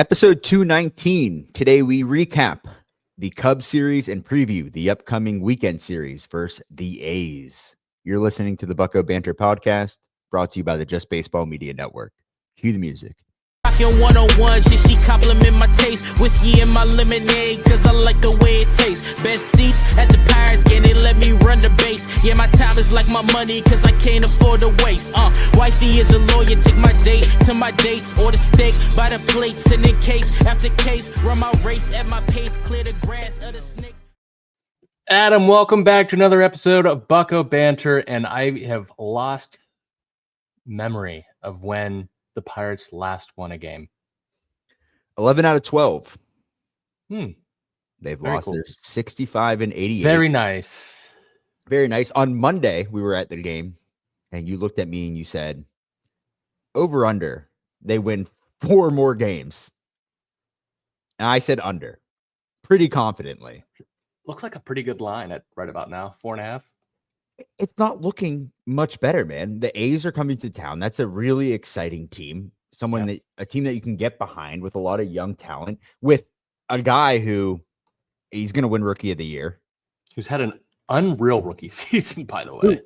Episode 219. Today we recap the Cubs series and preview the upcoming weekend series versus the A's. You're listening to the Bucko Banter podcast, brought to you by the Just Baseball Media Network. Cue the music. Rockin' 101, she compliment my taste. Whiskey in my lemonade, cause I like the way it tastes. Best seats at the Pirates game, they let me run the base. Yeah, my time is like my money, cause I can't afford to waste. Wifey is a lawyer, take my date to my dates. Order steak by the plate, send in case after case. Run my race at my pace, clear the grass of the snake. Adam, welcome back to another episode of Bucko Banter, and I have lost memory of when the Pirates last won a game. 11 out of 12. They've They've lost their 65 and 88. Very nice. Very nice. On Monday, we were at the game, and you looked at me and you said, over under, they win 4 more games. And I said under, pretty confidently. Looks like a pretty good line at right about now, 4.5. It's not looking much better, man. The A's are coming to town. That's a really exciting team. A team that you can get behind with a lot of young talent, with a guy who he's going to win Rookie of the Year. Who's had an unreal rookie season, by the way.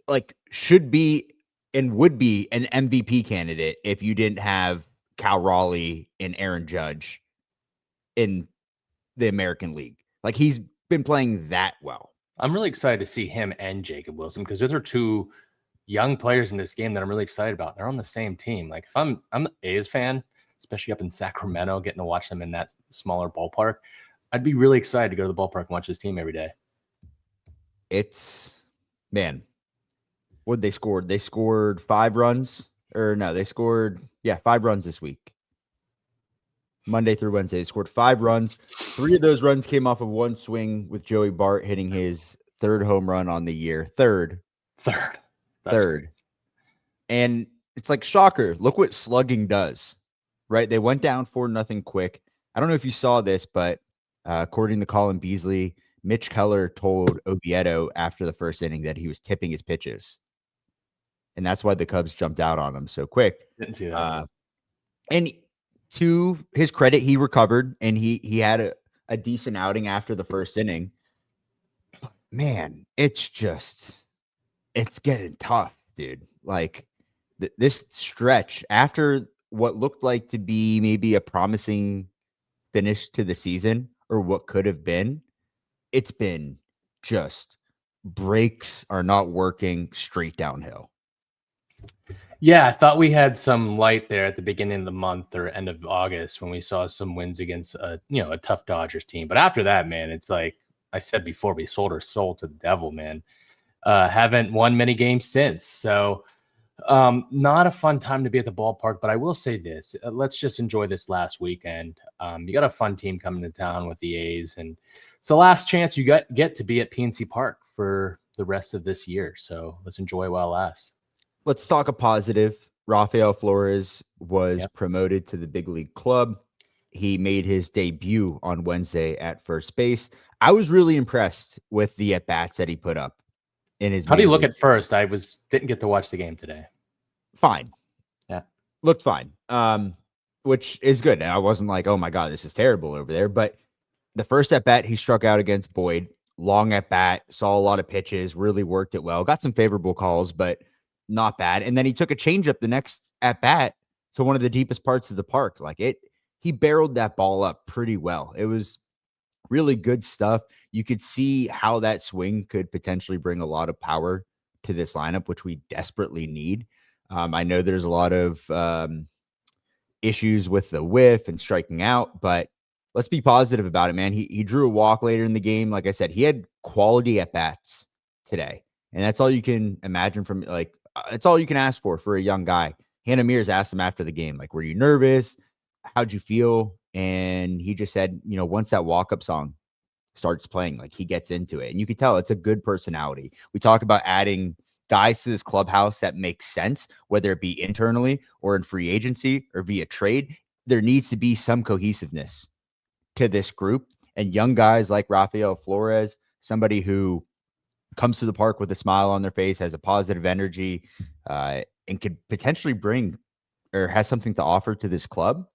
Like, should be and would be an MVP candidate if you didn't have Cal Raleigh and Aaron Judge in the American League. Like, he's been playing that well. I'm really excited to see him and Jacob Wilson, because those are two young players in this game that I'm really excited about. They're on the same team. Like, if I'm an A's fan, especially up in Sacramento, getting to watch them in that smaller ballpark, I'd be really excited to go to the ballpark and watch this team every day. Man, what they scored? They scored 5 runs. They scored 5 runs this week. Monday through Wednesday, they scored 5 runs. 3 of those runs came off of one swing with Joey Bart hitting his 3rd home run on the year. Third. And it's like, shocker. Look what slugging does, right? They went down 4-0 quick. I don't know if you saw this, but according to Colin Beasley, Mitch Keller told Oviedo after the first inning that he was tipping his pitches. And that's why the Cubs jumped out on him so quick. Didn't see that. And to his credit, he recovered and he had a decent outing after the first inning. But man, it's getting tough, dude. Like this stretch after what looked like to be maybe a promising finish to the season, or what could have been, it's been just brakes are not working, straight downhill. Yeah, I thought we had some light there at the beginning of the month or end of August when we saw some wins against a tough Dodgers team. But after that, man, it's like I said before, we sold our soul to the devil, man. Haven't won many games since. So not a fun time to be at the ballpark. But I will say this, let's just enjoy this last weekend. You got a fun team coming to town with the A's, and it's the last chance you get to be at PNC Park for the rest of this year. So let's enjoy while it lasts. Let's talk a positive. Rafael Flores was promoted to the big league club. He made his debut on Wednesday at first base. I was really impressed with the at-bats that he put up in his. How do you look at first? I didn't get to watch the game today. Fine. Yeah. Looked fine. Which is good. I wasn't like, oh my God, this is terrible over there. But the first at-bat, he struck out against Boyd. Long at-bat, saw a lot of pitches, really worked it well. Got some favorable calls, but not bad. And then he took a changeup the next at bat to one of the deepest parts of the park. He barreled that ball up pretty well. It was really good stuff. You could see how that swing could potentially bring a lot of power to this lineup, which we desperately need. I know there's a lot of issues with the whiff and striking out, but let's be positive about it, man. He drew a walk later in the game. Like I said, he had quality at bats today, and that's all you can imagine from it's all you can ask for a young guy. Hannah Mears asked him after the game, like, were you nervous? How'd you feel? And he just said, once that walk-up song starts playing, like, he gets into it. And you can tell it's a good personality. We talk about adding guys to this clubhouse that makes sense, whether it be internally or in free agency or via trade. There needs to be some cohesiveness to this group. And young guys like Rafael Flores, somebody who comes to the park with a smile on their face, has a positive energy, and could potentially bring or has something to offer to this club.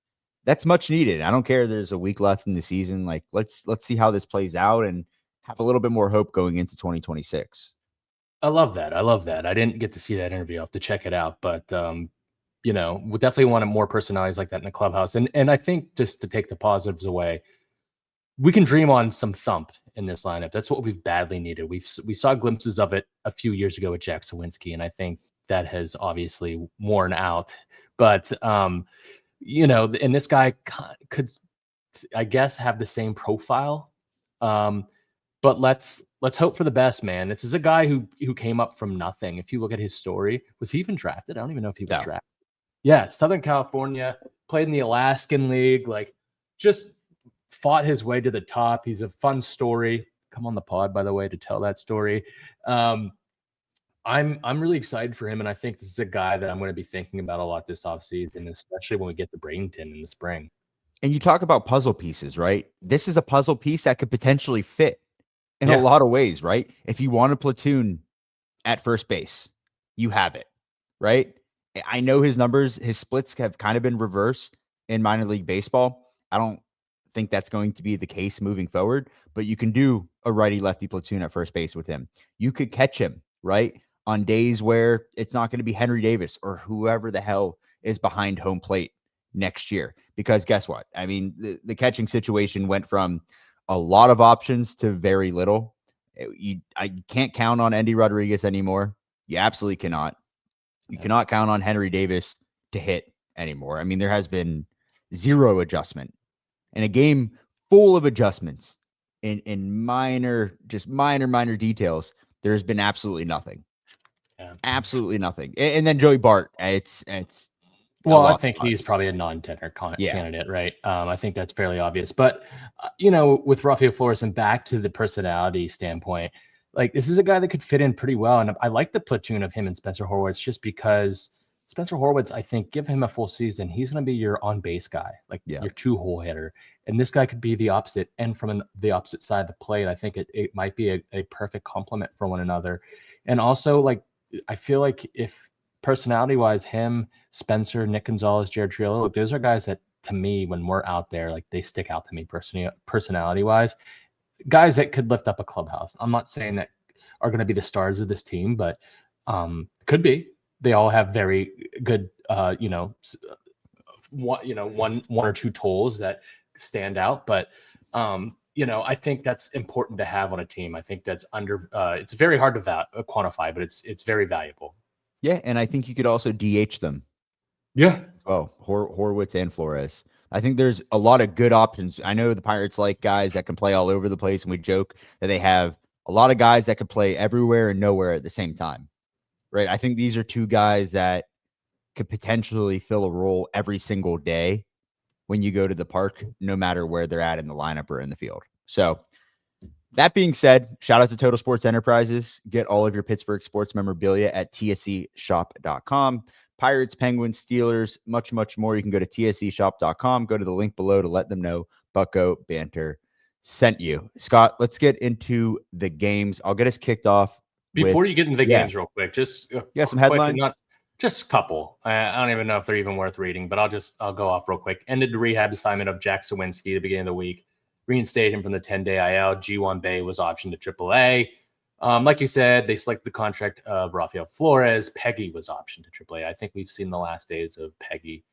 That's much needed. I don't care. There's a week left in the season. Like, let's see how this plays out and have a little bit more hope going into 2026. I love that. I love that. I didn't get to see that interview. I'll have to check it out. But we definitely want more personalities like that in the clubhouse. And I think just to take the positives away, we can dream on some thump in this lineup. That's what we've badly needed. We saw glimpses of it a few years ago with Jack Sawinski, and I think that has obviously worn out. But and this guy could, I guess, have the same profile. But let's hope for the best, man. This is a guy who came up from nothing. If you look at his story, was he even drafted? I don't even know if he was drafted. Yeah, Southern California, played in the Alaskan League, like just fought his way to the top. He's a fun story. Come on the pod, by the way, to tell that story. I'm really excited for him, and I think this is a guy that I'm going to be thinking about a lot this offseason, especially when we get to Bradenton in the spring. And you talk about puzzle pieces, right? This is a puzzle piece that could potentially fit in a lot of ways, right? If you want a platoon at first base, you have it, right? I know his numbers, his splits have kind of been reversed in minor league baseball. I don't think that's going to be the case moving forward, but you can do a righty lefty platoon at first base with him. You could catch him, right? On days where it's not going to be Henry Davis or whoever the hell is behind home plate next year. Because guess what? I mean, the catching situation went from a lot of options to very little. I can't count on Andy Rodriguez anymore. You absolutely cannot. You cannot count on Henry Davis to hit anymore. I mean, there has been zero adjustment in a game full of adjustments in minor details. There's been absolutely nothing. Yeah. Absolutely nothing. And then Joey Bart, it's well, I think he's probably a non-tenor candidate, right? I think that's fairly obvious. But, with Rafael Flores, and back to the personality standpoint, like this is a guy that could fit in pretty well. And I like the platoon of him and Spencer Horwitz just because Spencer Horwitz, I think, give him a full season, he's going to be your on-base guy, like your two-hole hitter. And this guy could be the opposite. And from the opposite side of the plate, I think it might be a perfect complement for one another. And also, like, I feel like if personality-wise, him, Spencer, Nick Gonzalez, Jared Triolo, look, those are guys that, to me, when we're out there, like they stick out to me personality-wise. Guys that could lift up a clubhouse. I'm not saying that are going to be the stars of this team, but could be. They all have very good, one or two tools that stand out. But I think that's important to have on a team. I think that's it's very hard to quantify, but it's very valuable. Yeah, and I think you could also DH them. Yeah. Oh, Horwitz and Flores. I think there's a lot of good options. I know the Pirates like guys that can play all over the place, and we joke that they have a lot of guys that can play everywhere and nowhere at the same time, right? I think these are two guys that could potentially fill a role every single day when you go to the park, no matter where they're at in the lineup or in the field. So that being said, shout out to Total Sports Enterprises. Get all of your Pittsburgh sports memorabilia at tseshop.com. Pirates, Penguins, Steelers, much, much more. You can go to tseshop.com. Go to the link below to let them know Bucko Banter sent you. Scott, let's get into the games. I'll get us kicked off. Before you get into the games real quick, just some headlines. Just a couple. I don't even know if they're even worth reading, but I'll go off real quick. Ended the rehab assignment of Jack Sawinski at the beginning of the week. Reinstated him from the 10-day IL. G1 Bay was optioned to AAA. Like you said, they selected the contract of Rafael Flores. Peggy was optioned to AAA. I think we've seen the last days of Peggy.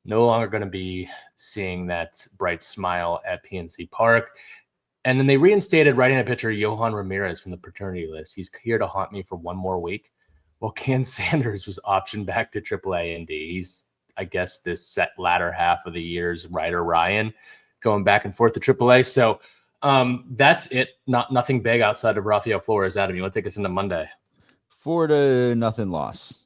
No longer going to be seeing that bright smile at PNC Park. And then they reinstated right-handed pitcher Johan Ramirez from the paternity list. He's here to haunt me for one more week. Well, Ken Sanders was optioned back to AAA ND. He's, I guess, this set latter half of the year's Ryder Ryan, going back and forth to AAA. So that's it. Nothing big outside of Rafael Flores. Adam, you want to take us into Monday? 4-0 loss.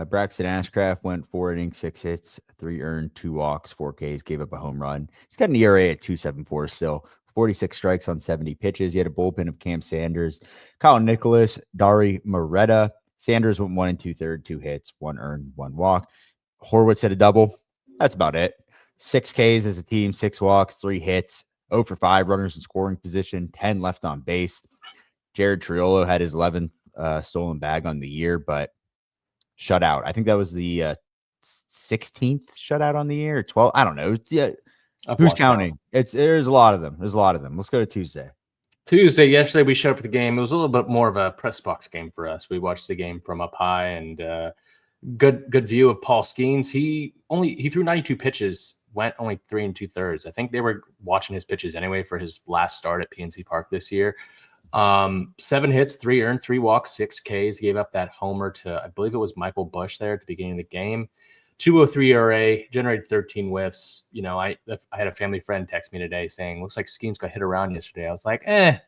Braxton Ashcraft went 4 innings, 6 hits, 3 earned, 2 walks, 4 Ks, gave up a home run. He's got an ERA at 2.74 still. 46 strikes on 70 pitches. He had a bullpen of Cam Sanders, Kyle Nicholas, Dari Moretta. Sanders went 1 2/3, 2 hits, 1 earned, 1 walk. Horwitz had a double. That's about it. 6 Ks as a team, 6 walks, 3 hits, 0 for 5 runners in scoring position, 10 left on base. Jared Triolo had his 11th stolen bag on the year, but shut out. I think that was the 16th shutout on the year, 12. I don't know. Yeah, I've who's lost count. counting? There's a lot of them. There's a lot of them. Let's go to Tuesday. Yesterday we showed up at the game. It was a little bit more of a press box game for us. We watched the game from up high and good view of Paul Skeens. He threw 92 pitches, went only 3 2/3. I think they were watching his pitches anyway for his last start at PNC Park this year. 7 hits, 3 earned, 3 walks, 6 Ks. Gave up that homer to, I believe it was Michael Busch there at the beginning of the game. 2.03 ERA, generated 13 whiffs. You know, I had a family friend text me today saying, looks like Skeens got hit around yesterday. I was like, a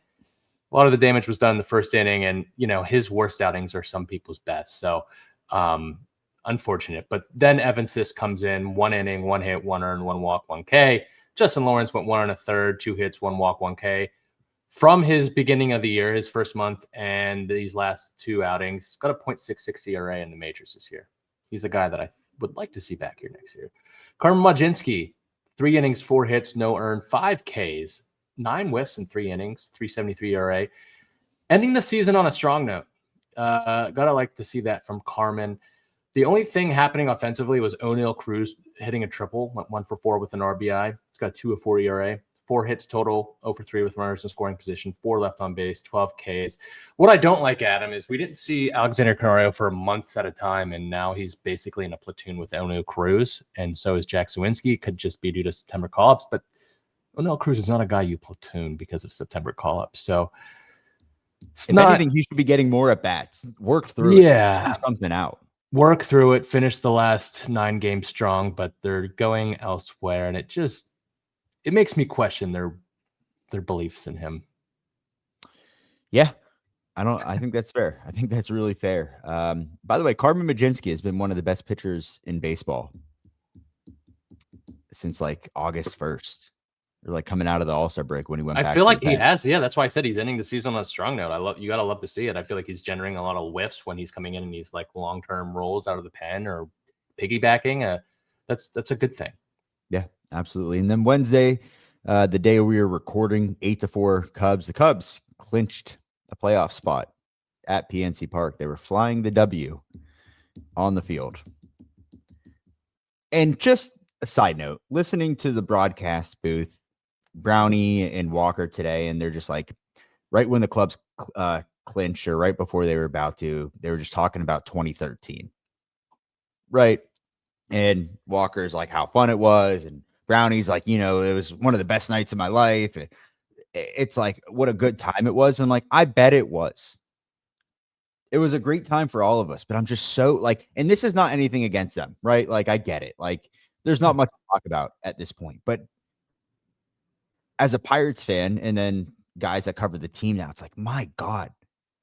lot of the damage was done in the first inning, and you know, his worst outings are some people's best. So unfortunate. But then Evan Sisk comes in, 1 inning, 1 hit, 1 earned, 1 walk, 1 K. Justin Lawrence went 1 1/3, 2 hits, 1 walk, 1 K. From his beginning of the year, his first month, and these last 2 outings, got a .66 ERA in the majors this year. He's a guy that I would like to see back here next year. Carmen Mlodzinski, 3 innings, 4 hits, no earned, 5 Ks, 9 whiffs in 3 innings, 3.73 ERA. Ending the season on a strong note. Gotta like to see that from Carmen. The only thing happening offensively was O'Neal Cruz hitting a triple, went 1 for 4 with an RBI. It's got 2.04 ERA. 4 hits total, 0 for 3 with runners in scoring position, 4 left on base, 12 Ks. What I don't like, Adam, is we didn't see Alexander Canario for months at a time, and now he's basically in a platoon with O'Neal Cruz, and so is Jack Sawinski. Could just be due to September call-ups, but O'Neal Cruz is not a guy you platoon because of September call-ups. So if anything, he should be getting more at bats. Work through it. Something out. Work through it. Finish the last 9 games strong, but they're going elsewhere, and it makes me question their beliefs in him. Yeah, I think that's fair. I think that's really fair. By the way, Carmen Mlodzinski has been one of the best pitchers in baseball since like August 1st, or like coming out of the All-Star break when he went back. I feel like he has. Yeah, that's why I said he's ending the season on a strong note. You gotta love to see it. I feel like he's generating a lot of whiffs when he's coming in and he's like long-term rolls out of the pen or piggybacking. That's a good thing. Yeah, absolutely. And then Wednesday, the day we were recording, 8-4 Cubs. The Cubs clinched a playoff spot at PNC Park. They were flying the W on the field. And just a side note, listening to the broadcast booth, Brownie and Walker today, and they're just like, right when the Cubs clinch, or right before they were about to, they were just talking about 2013. Right. And Walker's like how fun it was, and Brownie's like, it was one of the best nights of my life. And it's like, what a good time it was. And I'm like, I bet it was. It was a great time for all of us, but I'm just so like, and this is not anything against them, right? Like, I get it. Like, there's not much to talk about at this point, but as a Pirates fan, and then guys that cover the team now, it's like, my God,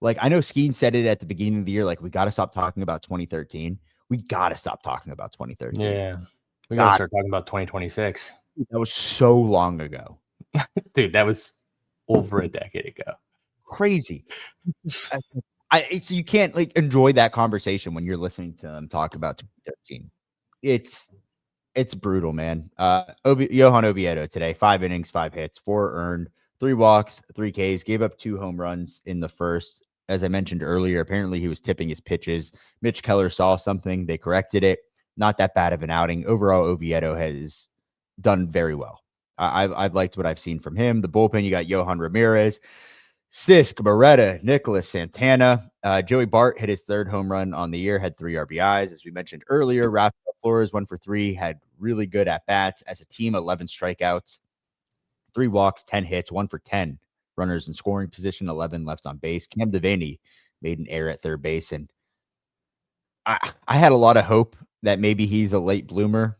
like, I know Skeen said it at the beginning of the year, like, we got to stop talking about 2013. We got to stop talking about 2013. Yeah. We got to start talking about 2026. That was so long ago. Dude, that was over a decade ago. Crazy. You can't like enjoy that conversation when you're listening to them talk about 2013. It's brutal, man. Johan Oviedo today, 5 innings, 5 hits, 4 earned, 3 walks, 3 Ks, gave up 2 home runs in the first. As I mentioned earlier, apparently he was tipping his pitches. Mitch Keller saw something. They corrected it. Not that bad of an outing. Overall, Oviedo has done very well. I've liked what I've seen from him. The bullpen, you got Johan Ramirez, Sisk, Beretta, Nicholas Santana. Joey Bart hit his 3rd home run on the year, had 3 RBIs. As we mentioned earlier, Rafael Flores, 1 for 3, had really good at-bats. As a team, 11 strikeouts, 3 walks, 10 hits, 1 for 10. Runners in scoring position, 11 left on base. Cam Devaney made an error at 3rd base. And I had a lot of hope that maybe he's a late bloomer.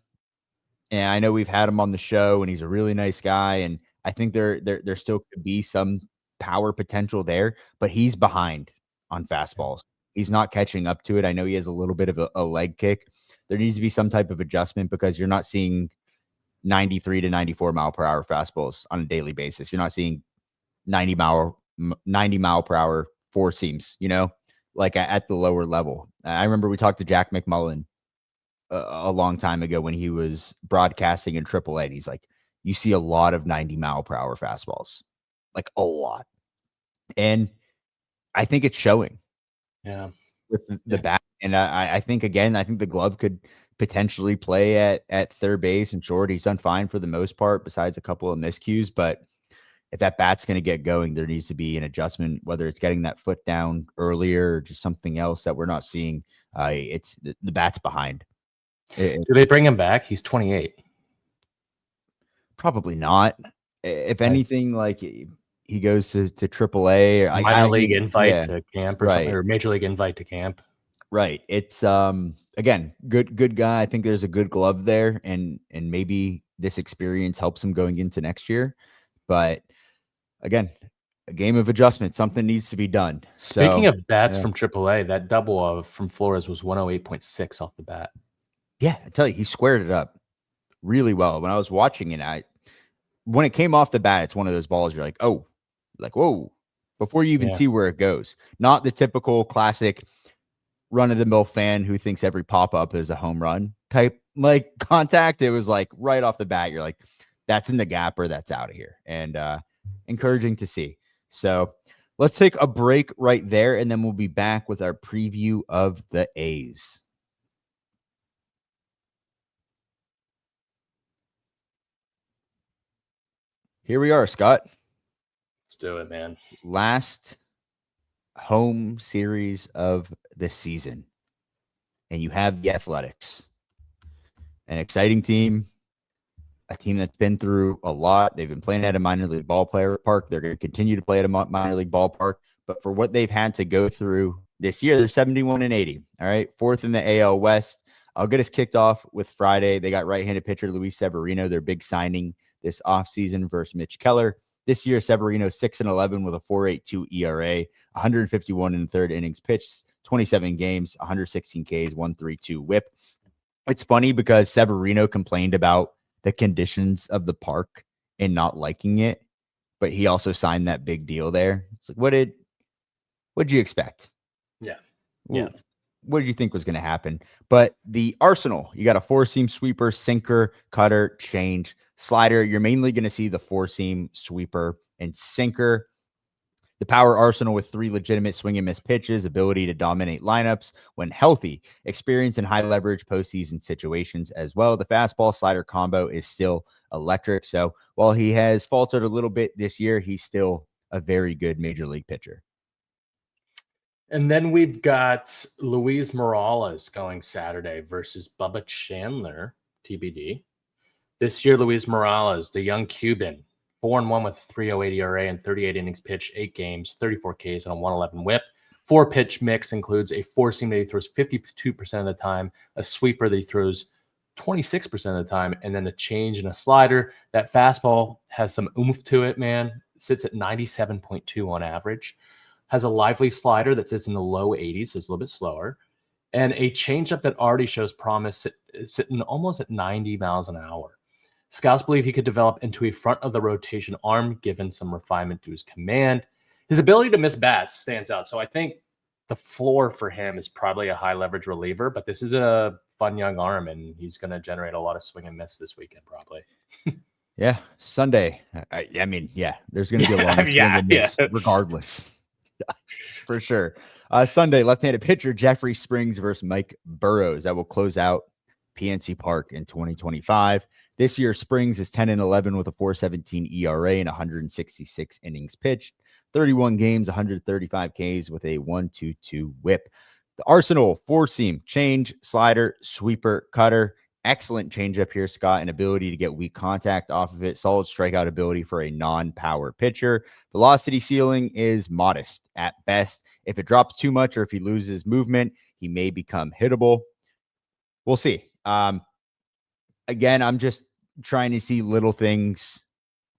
And I know we've had him on the show, and he's a really nice guy. And I think there still could be some power potential there, but he's behind on fastballs. He's not catching up to it. I know he has a little bit of a leg kick. There needs to be some type of adjustment because you're not seeing 93 to 94 mile per hour fastballs on a daily basis. You're not seeing 90 mile per hour 4 seams, like at the lower level. I remember we talked to Jack McMullen a long time ago when he was broadcasting in AAA. And he's like, you see a lot of 90 mile per hour fastballs, like a lot. And I think it's showing. Yeah. With the bat. And I think, again, I think the glove could potentially play at third base and short. He's done fine for the most part, besides a couple of miscues. But if that bat's going to get going, there needs to be an adjustment, whether it's getting that foot down earlier or just something else that we're not seeing. It's the bat's behind. Do they bring him back? He's 28. Probably not. If anything, like he goes to AAA or minor league invite to camp or something, right. or major league invite to camp. Right. It's again, good guy. I think there's a good glove there, and maybe this experience helps him going into next year. But again, a game of adjustment. Something needs to be done. Speaking of bats from AAA, that double from Flores was 108.6 off the bat. Yeah, I tell you, he squared it up really well. When I was watching it, when it came off the bat, it's one of those balls you're like, oh, like, whoa, before you even see where it goes. Not the typical classic run-of-the-mill fan who thinks every pop-up is a home run type like contact. It was like right off the bat, you're like, that's in the gap or that's out of here. And encouraging to see. So let's take a break right there, and then we'll be back with our preview of the A's. Here we are, Scott. Let's do it, man. Last home series of the season. And you have the Athletics. An exciting team. A team that's been through a lot. They've been playing at a minor league ballpark. They're going to continue to play at a minor league ballpark. But for what they've had to go through this year, they're 71-80. All right. Fourth in the AL West. I'll get us kicked off with Friday. They got right-handed pitcher Luis Severino, their big signing this offseason versus Mitch Keller. This year, Severino 6-11 with a 4.82 ERA, 151 in the third innings pitched, 27 games, 116 Ks, 1.32 WHIP. It's funny because Severino complained about the conditions of the park and not liking it, but he also signed that big deal there. It's like, what'd you expect? Yeah. What did you think was going to happen? But the arsenal, you got a four-seam sweeper, sinker, cutter, change, slider. You're mainly going to see the four-seam sweeper and sinker. The power arsenal with 3 legitimate swing and miss pitches, ability to dominate lineups when healthy, experience in high leverage postseason situations as well. The fastball slider combo is still electric. So while he has faltered a little bit this year, he's still a very good major league pitcher. And then we've got Luis Morales going Saturday versus Bubba Chandler, TBD. This year, Luis Morales, the young Cuban, 4-1 with 3.08 ERA and 38 innings pitched, 8 games, 34 Ks, and a 111 WHIP. 4-pitch mix includes a four-seam that he throws 52% of the time, a sweeper that he throws 26% of the time, and then a change and a slider. That fastball has some oomph to it, man. It sits at 97.2 on average. Has a lively slider that sits in the low 80s, so it's a little bit slower, and a changeup that already shows promise, sitting almost at 90 miles an hour. Scouts believe he could develop into a front of the rotation arm, given some refinement to his command. His ability to miss bats stands out, so I think the floor for him is probably a high leverage reliever, but this is a fun young arm, and he's going to generate a lot of swing and miss this weekend, probably. Yeah, Sunday. I mean, yeah, there's going to be a lot of swing and miss regardless. For sure. Sunday, left-handed pitcher Jeffrey Springs versus Mike Burrows. That will close out PNC Park in 2025. This year, Springs is 10-11 with a 4.17 ERA and 166 innings pitched, 31 games, 135 Ks with a 1.22 WHIP. The arsenal, four-seam, change, slider, sweeper, cutter. Excellent changeup here, Scott, and ability to get weak contact off of it. Solid strikeout ability for a non-power pitcher. Velocity ceiling is modest at best. If it drops too much or if he loses movement, he may become hittable. We'll see. Again, I'm just trying to see little things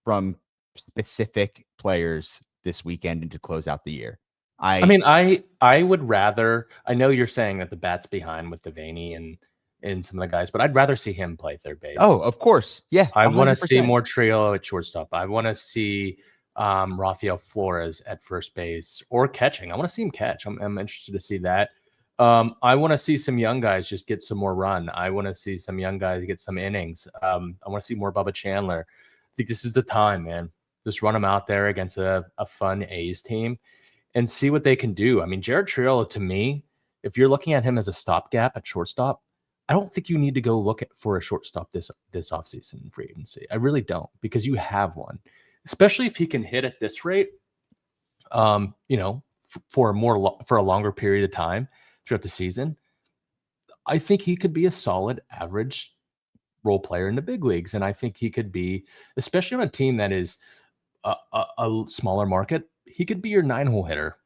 from specific players this weekend and to close out the year. I mean, I would rather. I know you're saying that the bat's behind with Devaney and some of the guys, but I'd rather see him play third base. Oh, of course. Yeah. I want to see more Trio at shortstop. I want to see Rafael Flores at first base or catching. I want to see him catch. I'm interested to see that. I want to see some young guys just get some more run. I want to see some young guys get some innings. I want to see more Bubba Chandler. I think this is the time, man. Just run them out there against a fun A's team and see what they can do. I mean, Jared Triolo, to me, if you're looking at him as a stopgap at shortstop, I don't think you need to go look for a shortstop this offseason in free agency. I really don't, because you have one, especially if he can hit at this rate. For a longer period of time throughout the season, I think he could be a solid average role player in the big leagues, and I think he could be, especially on a team that is a smaller market, he could be your 9-hole hitter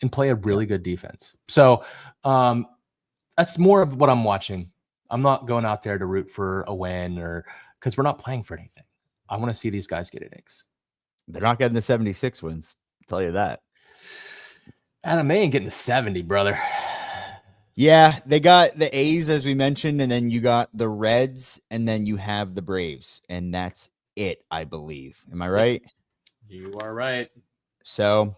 and play a really good defense. So that's more of what I'm watching. I'm not going out there to root for a win, or because we're not playing for anything. I want to see these guys get innings. They're not getting the 76 wins. I'll tell you that. Adam, they ain't getting the 70, brother. Yeah, they got the A's, as we mentioned, and then you got the Reds, and then you have the Braves, and that's it, I believe. Am I right? You are right. So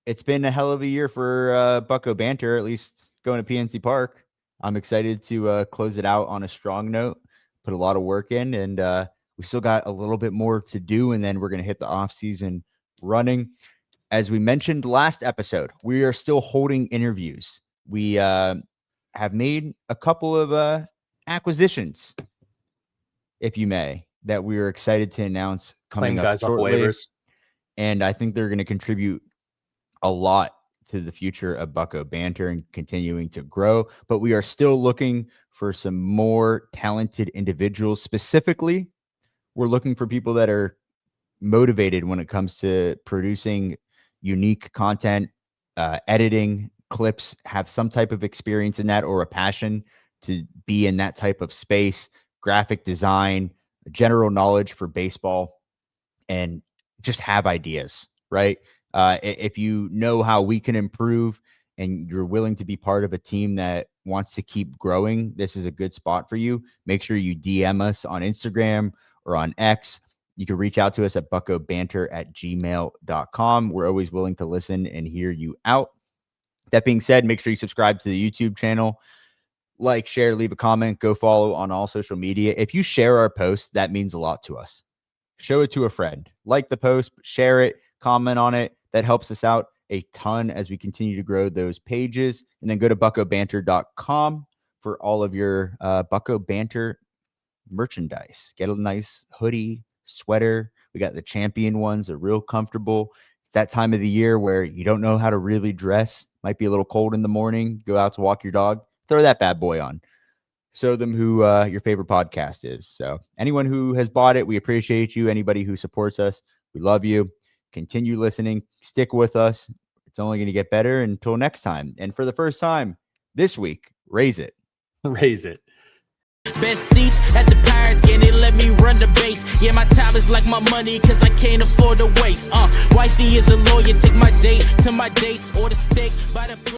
it's been a hell of a year for Bucko Banter, at least going to PNC Park. I'm excited to close it out on a strong note, put a lot of work in, and we still got a little bit more to do, and then we're going to hit the offseason running. As we mentioned last episode, we are still holding interviews. We have made a couple of acquisitions, if you may, that we are excited to announce coming up shortly. And I think they're going to contribute a lot to the future of Bucko Banter and continuing to grow. But we are still looking for some more talented individuals. Specifically, we're looking for people that are motivated when it comes to producing unique content, editing clips, have some type of experience in that or a passion to be in that type of space, graphic design, general knowledge for baseball, and just have ideas, right? If you know how we can improve and you're willing to be part of a team that wants to keep growing, this is a good spot for you. Make sure you DM us on Instagram or on X. You can reach out to us at buckobanter@gmail.com. We're always willing to listen and hear you out. That being said, make sure you subscribe to the YouTube channel. Like, share, leave a comment, go follow on all social media. If you share our posts, that means a lot to us. Show it to a friend. Like the post, share it, comment on it. That helps us out a ton as we continue to grow those pages. And then go to buckobanter.com for all of your Bucko Banter merchandise. Get a nice hoodie, sweater. We got the champion ones. They're real comfortable. It's that time of the year where you don't know how to really dress. Might be a little cold in the morning. Go out to walk your dog. Throw that bad boy on. Show them who your favorite podcast is. So anyone who has bought it, we appreciate you. Anybody who supports us, we love you. Continue listening. Stick with us. It's only going to get better until next time. And for the first time this week, raise it. Raise it. Best seats at the Pirates game, they let me run the base. Yeah, my time is like my money, cause I can't afford to waste. Wifey is a lawyer, take my date to my dates or the steak by the